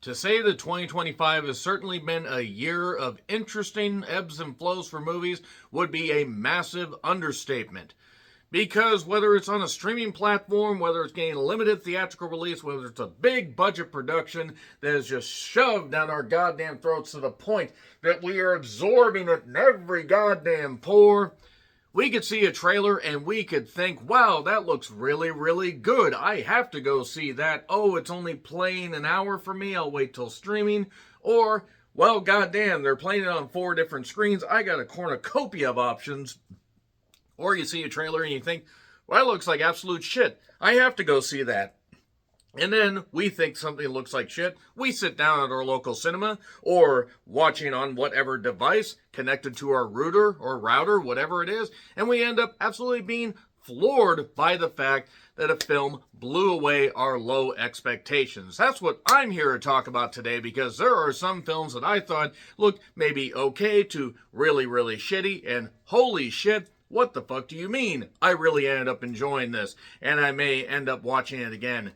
To say that 2025 has certainly been a year of interesting ebbs and flows for movies would be a massive understatement. Because whether it's on a streaming platform, whether it's getting a limited theatrical release, whether it's a big budget production that is just shoved down our goddamn throats to the point that we are absorbing it in every goddamn pore, we could see a trailer and we could think, wow, that looks really, really good. I have to go see that. Oh, it's only playing an hour for me. I'll wait till streaming. Or, well, goddamn, they're playing it on 4 different screens. I got a cornucopia of options. Or you see a trailer and you think, well, that looks like absolute shit. I have to go see that. And then we think something looks like shit. We sit down at our local cinema or watching on whatever device connected to our router, whatever it is, and we end up absolutely being floored by the fact that a film blew away our low expectations. That's what I'm here to talk about today, because there are some films that I thought looked maybe okay to really, really shitty, and holy shit, what the fuck do you mean? I really ended up enjoying this, and I may end up watching it again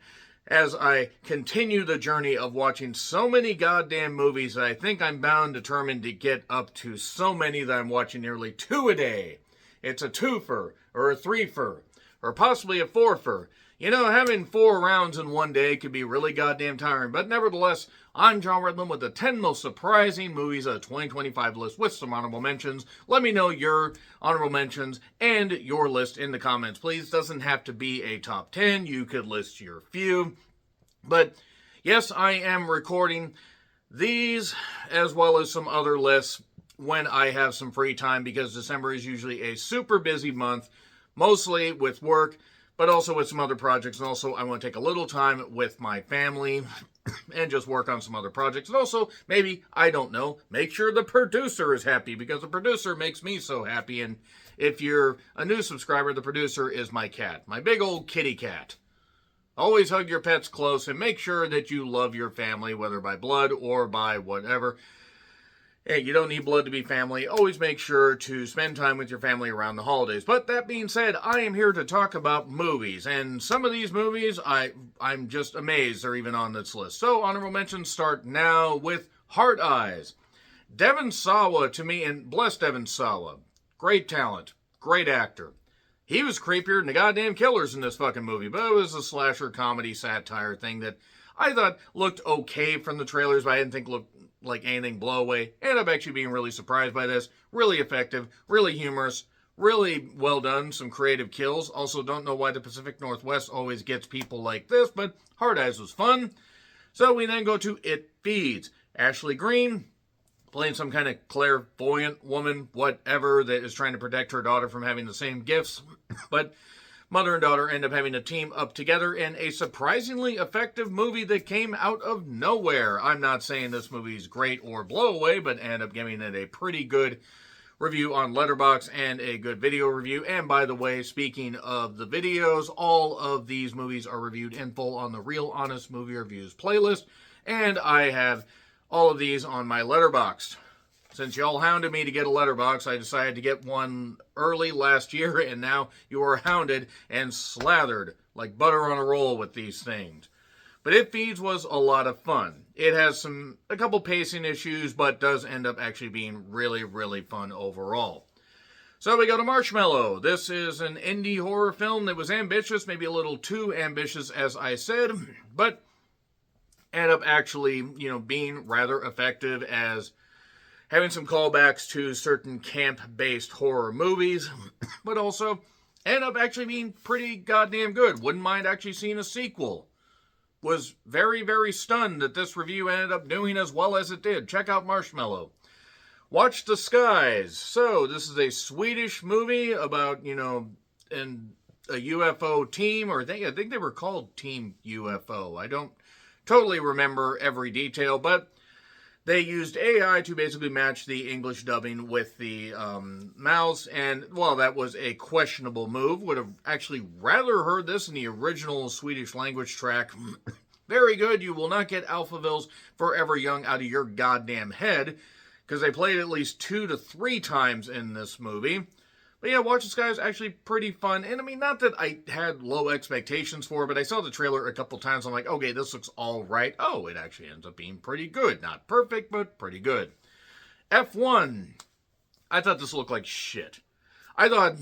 as I continue the journey of watching so many goddamn movies that I think I'm bound determined to get up to so many that I'm watching nearly 2 a day. It's a twofer, or a threefer, or possibly a fourfer. You know, having 4 rounds in one day could be really goddamn tiring, but nevertheless, I'm John Redland with the 10 most surprising movies of the 2025 list with some honorable mentions. Let me know your honorable mentions and your list in the comments, please. Doesn't have to be a top 10. You could list your few. But yes, I am recording these as well as some other lists when I have some free time, because December is usually a super busy month, mostly with work, but also with some other projects. And also I want to take a little time with my family and just work on some other projects. And also, maybe, I don't know, make sure the producer is happy, because the producer makes me so happy. And if you're a new subscriber, the producer is my cat, my big old kitty cat. Always hug your pets close and make sure that you love your family, whether by blood or by whatever. Hey, you don't need blood to be family. Always make sure to spend time with your family around the holidays. But that being said, I am here to talk about movies. And some of these movies, I'm just amazed they're even on this list. So, honorable mentions start now with Heart Eyes. Devon Sawa, to me, and bless Devon Sawa. Great talent. Great actor. He was creepier than the goddamn killers in this fucking movie. But it was a slasher comedy satire thing that I thought looked okay from the trailers, but I didn't think looked like anything blow away. Ended up actually being really surprised by this. Really effective, really humorous, really well done, some creative kills. Also, don't know why the Pacific Northwest always gets people like this, but Hard Eyes was fun. So we then go to It Feeds. Ashley Greene, playing some kind of clairvoyant woman, whatever, that is trying to protect her daughter from having the same gifts. But mother and daughter end up having to team up together in a surprisingly effective movie that came out of nowhere. I'm not saying this movie is great or blow away, but end up giving it a pretty good review on Letterboxd and a good video review. And by the way, speaking of the videos, all of these movies are reviewed in full on the Real Honest Movie Reviews playlist. And I have all of these on my Letterboxd. Since y'all hounded me to get a letterbox, I decided to get one early last year, and now you are hounded and slathered like butter on a roll with these things. But It Feeds was a lot of fun. It has a couple pacing issues, but does end up actually being really, really fun overall. So we go to Marshmallow. This is an indie horror film that was ambitious, maybe a little too ambitious, as I said, but ended up actually, being rather effective as having some callbacks to certain camp-based horror movies, but also ended up actually being pretty goddamn good. Wouldn't mind actually seeing a sequel. Was very, very stunned that this review ended up doing as well as it did. Check out Marshmallow. Watch the Skies. So, this is a Swedish movie about, a UFO team, or I think they were called Team UFO. I don't totally remember every detail, but they used AI to basically match the English dubbing with the mouths, and, well, that was a questionable move. Would have actually rather heard this in the original Swedish language track. Very good. You will not get Alphaville's Forever Young out of your goddamn head, because they played at least 2 to 3 times in this movie. But yeah, Watch the Sky is actually pretty fun. And I mean, not that I had low expectations for it, but I saw the trailer a couple times. I'm like, okay, this looks all right. Oh, it actually ends up being pretty good. Not perfect, but pretty good. F1. I thought this looked like shit. I thought,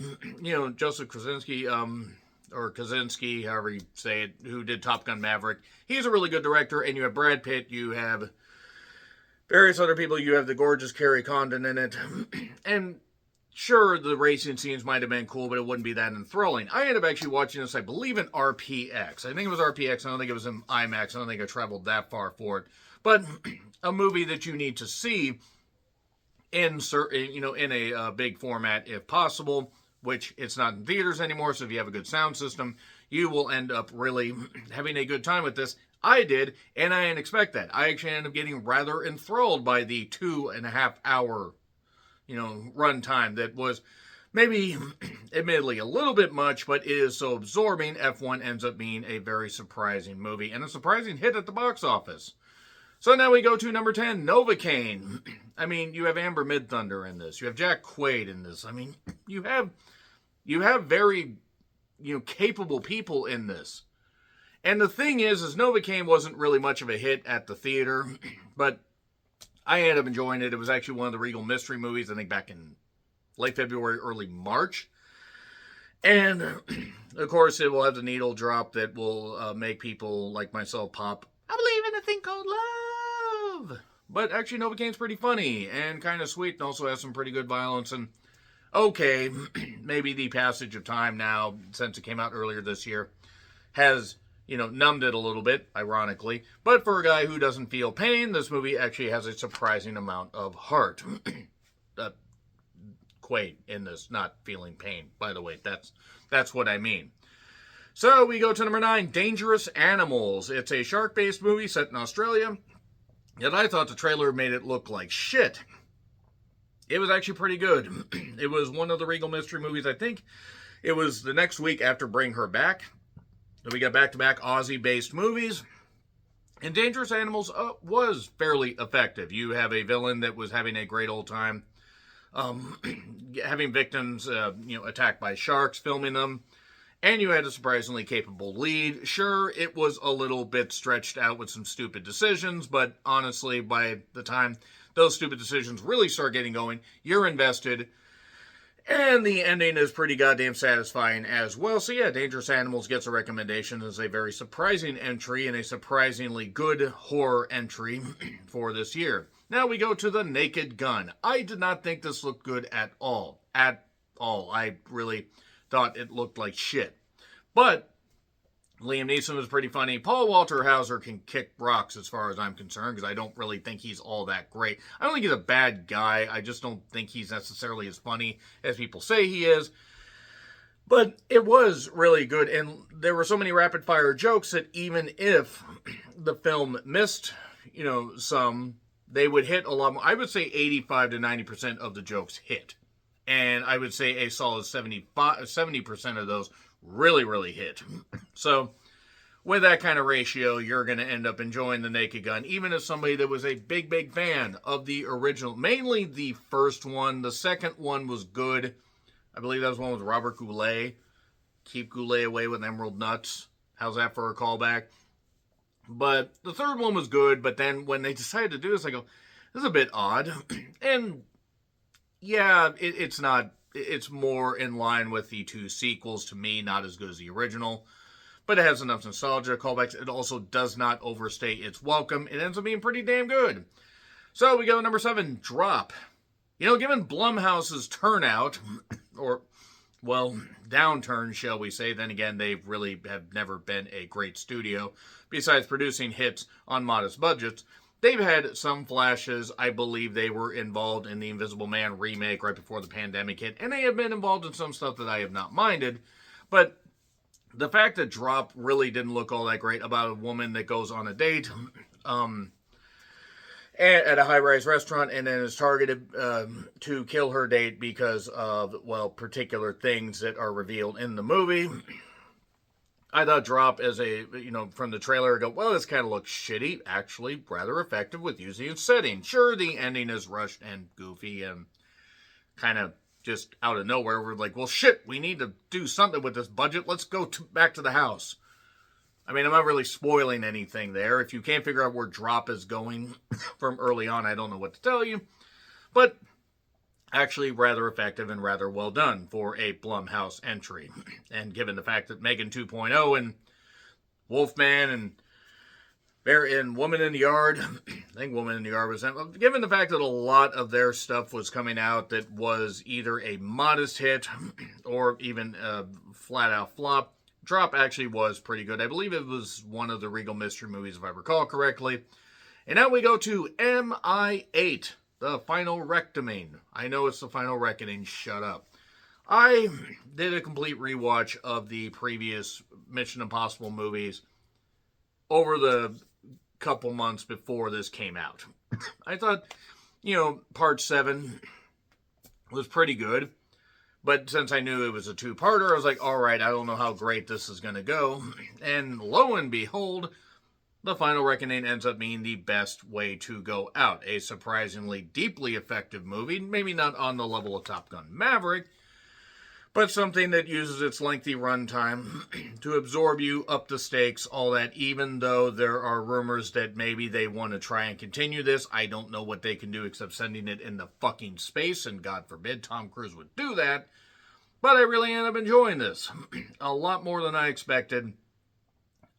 Joseph Krasinski, or Kaczynski, however you say it, who did Top Gun Maverick, he's a really good director. And you have Brad Pitt, you have various other people, you have the gorgeous Carrie Condon in it. And sure, the racing scenes might have been cool, but it wouldn't be that enthralling. I ended up actually watching this, I believe, in RPX. I think it was RPX. I don't think it was in IMAX. I don't think I traveled that far for it. But a movie that you need to see in a big format if possible, which it's not in theaters anymore. So if you have a good sound system, you will end up really having a good time with this. I did, and I didn't expect that. I actually ended up getting rather enthralled by the 2.5 hour run time that was maybe admittedly a little bit much, but it is so absorbing. F1 ends up being a very surprising movie and a surprising hit at the box office. So now we go to number 10, Novocaine. I mean, you have Amber Midthunder in this. You have Jack Quaid in this. I mean, you have very capable people in this. And the thing is Novocaine wasn't really much of a hit at the theater, but I ended up enjoying it. It was actually one of the Regal mystery movies, I think back in late February, early March. And, of course, it will have the needle drop that will make people like myself pop, I believe in a thing called love. But actually, Novocaine's pretty funny and kind of sweet and also has some pretty good violence. And, okay, maybe the passage of time now, since it came out earlier this year, has numbed it a little bit, ironically. But for a guy who doesn't feel pain, this movie actually has a surprising amount of heart. Quaid in this, not feeling pain, by the way. That's what I mean. So we go to number 9, Dangerous Animals. It's a shark-based movie set in Australia. Yet I thought the trailer made it look like shit. It was actually pretty good. It was one of the Regal mystery movies, I think. It was the next week after Bring Her Back. So we got back-to-back Aussie-based movies. And Dangerous Animals was fairly effective. You have a villain that was having a great old time. Having victims, attacked by sharks, filming them. And you had a surprisingly capable lead. Sure, it was a little bit stretched out with some stupid decisions. But honestly, by the time those stupid decisions really start getting going, you're invested. And the ending is pretty goddamn satisfying as well. So yeah, Dangerous Animals gets a recommendation as a very surprising entry and a surprisingly good horror entry for this year. Now we go to The Naked Gun. I did not think this looked good at all. At all. I really thought it looked like shit. But Liam Neeson was pretty funny. Paul Walter Hauser can kick rocks as far as I'm concerned, because I don't really think he's all that great. I don't think he's a bad guy. I just don't think he's necessarily as funny as people say he is. But it was really good, and there were so many rapid-fire jokes that even if the film missed, some, they would hit a lot more. I would say 85 to 90% of the jokes hit. And I would say a solid 70% of those really, really hit. So, with that kind of ratio, you're going to end up enjoying The Naked Gun, even as somebody that was a big, big fan of the original. Mainly the first one. The second one was good. I believe that was one with Robert Goulet. Keep Goulet away with emerald nuts. How's that for a callback? But the third one was good, but then when they decided to do this, I go, this is a bit odd. And yeah, it's not. It's more in line with the two sequels to me, not as good as the original. But it has enough nostalgia callbacks. It also does not overstay its welcome. It ends up being pretty damn good. So we go number 7, Drop. Given Blumhouse's turnout, or, well, downturn, shall we say, then again, they really have never been a great studio. Besides producing hits on modest budgets, they've had some flashes. I believe they were involved in the Invisible Man remake right before the pandemic hit, and they have been involved in some stuff that I have not minded. But the fact that Drop really didn't look all that great about a woman that goes on a date at a high-rise restaurant and then is targeted to kill her date because of, well, particular things that are revealed in the movie. I thought Drop as from the trailer, I go, well, this kind of looks shitty. Actually, rather effective with using its setting. Sure, the ending is rushed and goofy and kind of just out of nowhere, we're like, well, shit, we need to do something with this budget. Let's go back to the house. I mean, I'm not really spoiling anything there. If you can't figure out where Drop is going from early on, I don't know what to tell you. But actually rather effective and rather well done for a Blumhouse entry. And given the fact that Megan 2.0 and Wolfman and Woman in the Yard, I think Woman in the Yard was, given the fact that a lot of their stuff was coming out that was either a modest hit or even a flat out flop, Drop actually was pretty good. I believe it was one of the Regal Mystery movies, if I recall correctly. And now we go to MI8, The Final Reckoning. I know it's The Final Reckoning, shut up. I did a complete rewatch of the previous Mission Impossible movies over the couple months before this came out. I thought, Part 7 was pretty good. But since I knew it was a two-parter, I was like, all right, I don't know how great this is going to go. And lo and behold, The Final Reckoning ends up being the best way to go out. A surprisingly deeply effective movie, maybe not on the level of Top Gun Maverick, but something that uses its lengthy runtime to absorb you up the stakes, all that, even though there are rumors that maybe they want to try and continue this. I don't know what they can do except sending it into fucking space, and God forbid Tom Cruise would do that. But I really end up enjoying this. A lot more than I expected.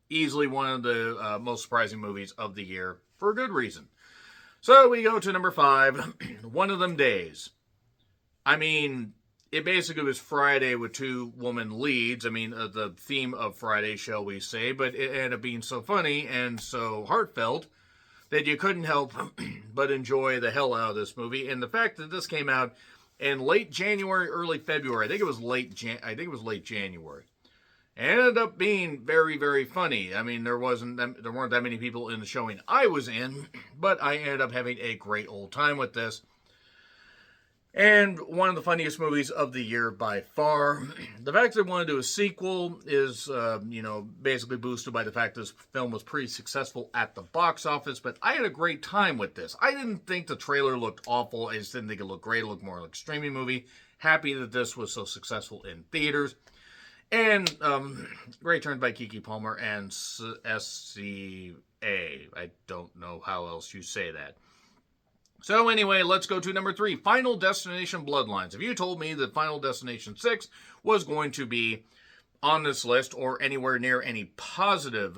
Easily one of the most surprising movies of the year, for a good reason. So we go to number 5, One of Them Days. I mean, it basically was Friday with two woman leads. I mean, the theme of Friday, shall we say, but it ended up being so funny and so heartfelt that you couldn't help but enjoy the hell out of this movie. And the fact that this came out in late January, early February, I think it was late January, and ended up being very, very funny. I mean, there weren't that many people in the showing I was in, but I ended up having a great old time with this. And one of the funniest movies of the year by far. The fact that they want to do a sequel is, basically boosted by the fact this film was pretty successful at the box office. But I had a great time with this. I didn't think the trailer looked awful. I just didn't think it looked great. It looked more like a streaming movie. Happy that this was so successful in theaters. And great turn by Keke Palmer and SCA. I don't know how else you say that. So anyway, let's go to number 3, Final Destination Bloodlines. If you told me that Final Destination 6 was going to be on this list or anywhere near any positive,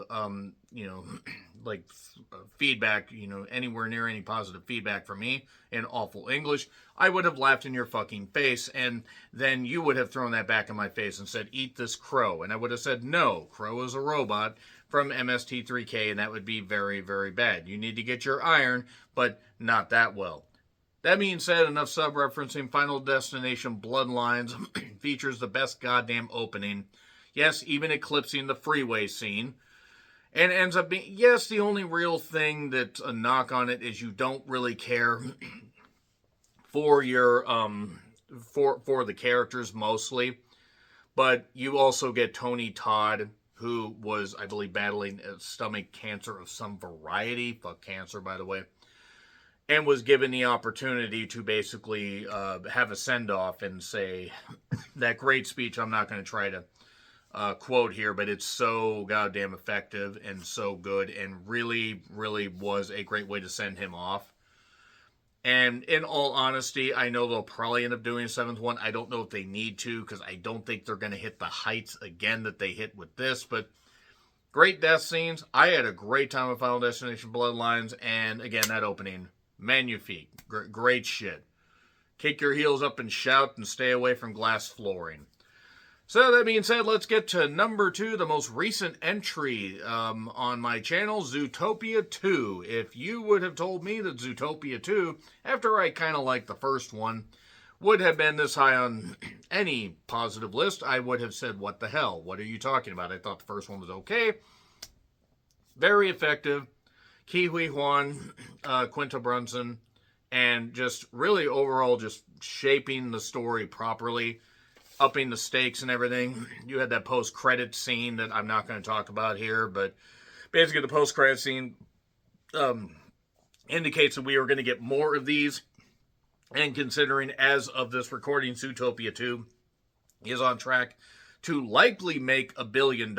feedback, anywhere near any positive feedback from me in awful English, I would have laughed in your fucking face, and then you would have thrown that back in my face and said, eat this crow. And I would have said, no, Crow is a robot from MST3K, and that would be very, very bad. You need to get your iron, but not that well. That being said, enough sub-referencing. Final Destination Bloodlines features the best goddamn opening. Yes, even eclipsing the freeway scene. And it ends up being, yes, the only real thing that's a knock on it is you don't really care for your, for the characters mostly. But you also get Tony Todd, who was, I believe, battling stomach cancer of some variety. Fuck cancer, by the way. And was given the opportunity to basically have a send-off and say that great speech. I'm not going to try to quote here, but it's so goddamn effective and so good and really, really was a great way to send him off. And in all honesty, I know they'll probably end up doing a 7th one. I don't know if they need to, because I don't think they're going to hit the heights again that they hit with this. But great death scenes. I had a great time with Final Destination Bloodlines. And again, that opening, magnifique. Great shit. Kick your heels up and shout and stay away from glass flooring. So that being said, let's get to number 2, the most recent entry on my channel, Zootopia 2. If you would have told me that Zootopia 2, after I kind of liked the first one, would have been this high on any positive list, I would have said, what the hell? What are you talking about? I thought the first one was okay. Very effective. Kiwi Huan, Quinta Brunson, and just really overall just shaping the story properly. Upping the stakes and everything. You had that post-credit scene that I'm not going to talk about here, but basically the post-credit scene indicates that we are going to get more of these And considering as of this recording, Zootopia 2 is on track to likely make $1 billion,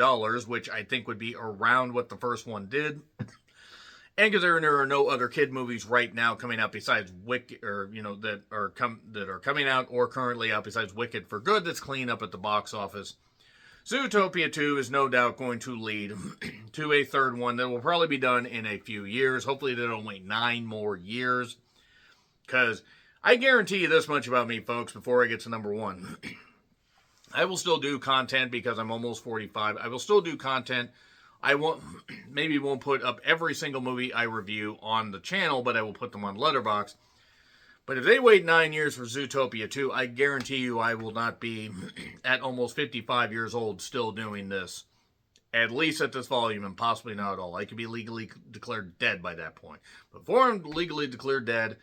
which I think would be around what the first one did. And considering there are no other kid movies right now coming out besides Wicked, or that are coming out or currently out besides Wicked for Good, that's clean up at the box office, Zootopia 2 is no doubt going to lead to a third one that will probably be done in a few years. Hopefully they don't wait 9 more years. Because I guarantee you this much about me, folks, before I get to number 1. I will still do content because I'm almost 45. I will still do content. I won't put up every single movie I review on the channel, but I will put them on Letterboxd. But if they wait 9 years for Zootopia 2, I guarantee you I will not be at almost 55 years old still doing this. At least at this volume, and possibly not at all. I could be legally declared dead by that point. Before I'm legally declared dead,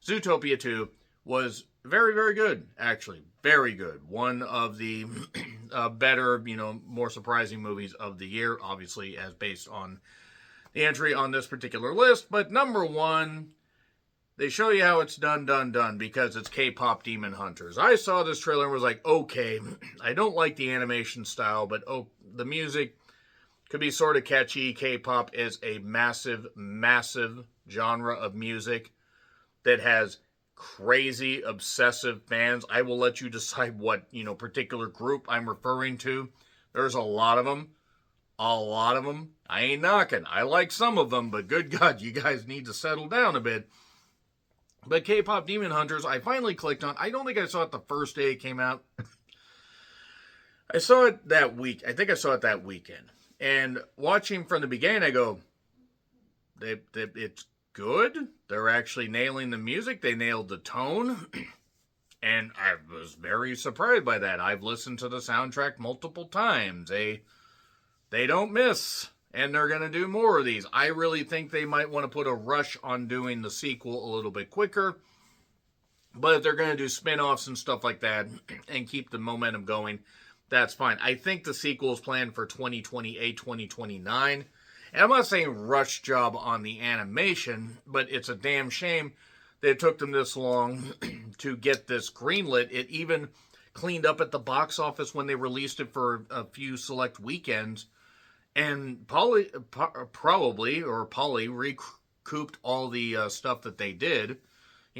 Zootopia 2 was very, very good, actually. Very good. One of the better, more surprising movies of the year, obviously, as based on the entry on this particular list. But number 1... they show you how it's done because it's K-pop Demon Hunters. I saw this trailer and was like, okay, I don't like the animation style, but the music could be sort of catchy. K-pop is a massive, massive genre of music that has crazy, obsessive fans. I will let you decide what, particular group I'm referring to. There's a lot of them. A lot of them. I ain't knocking. I like some of them, but good God, you guys need to settle down a bit. But K-pop Demon Hunters, I finally clicked on. I don't think I saw it the first day it came out. I saw it that week. I think I saw it that weekend. And watching from the beginning, I go, it's good. They're actually nailing the music. They nailed the tone. And I was very surprised by that. I've listened to the soundtrack multiple times. They don't miss. And they're going to do more of these. I really think they might want to put a rush on doing the sequel a little bit quicker. But if they're going to do spin-offs and stuff like that and keep the momentum going, that's fine. I think the sequel is planned for 2028, 2029. And I'm not saying rush job on the animation, but it's a damn shame that it took them this long to get this greenlit. It even cleaned up at the box office when they released it for a few select weekends. And Polly recouped all the stuff that they did.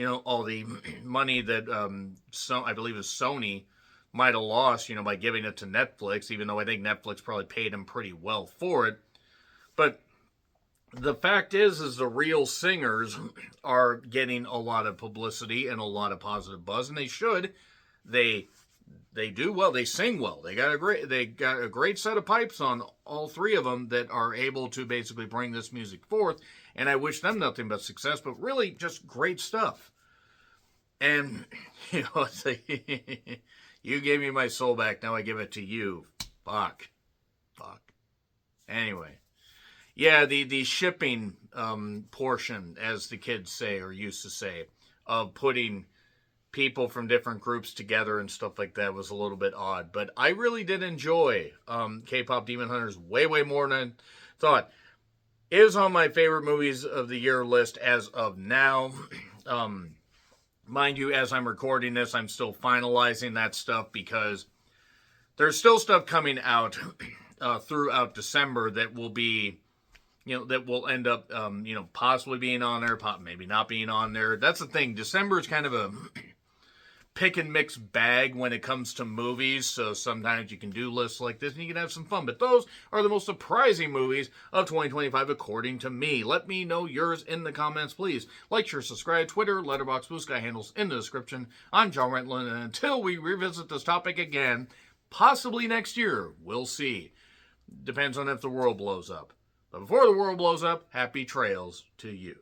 All the money that I believe is Sony might have lost, by giving it to Netflix, even though I think Netflix probably paid them pretty well for it. But the fact is the real singers are getting a lot of publicity and a lot of positive buzz, and they should. They do well. They sing well. They got a great set of pipes on all 3 of them that are able to basically bring this music forth. And I wish them nothing but success. But really, just great stuff. And it's like, you gave me my soul back. Now I give it to you. Fuck. Anyway, yeah, the shipping portion, as the kids say or used to say, of putting people from different groups together and stuff like that was a little bit odd. But I really did enjoy K-pop Demon Hunters way more than I thought. It is on my favorite movies of the year list as of now. Mind you, as I'm recording this, I'm still finalizing that stuff because there's still stuff coming out throughout December that will be, that will end up, possibly being on there, maybe not being on there. That's the thing. December is kind of a pick and mix bag when it comes to movies, so sometimes you can do lists like this and you can have some fun, but those are the most surprising movies of 2025 according to me. Let me know yours in the comments, please. Like, share, subscribe, Twitter, Letterboxd, Blue Sky handles in the description. I'm John Rentlund, and until we revisit this topic again, possibly next year, we'll see. Depends on if the world blows up. But before the world blows up, happy trails to you.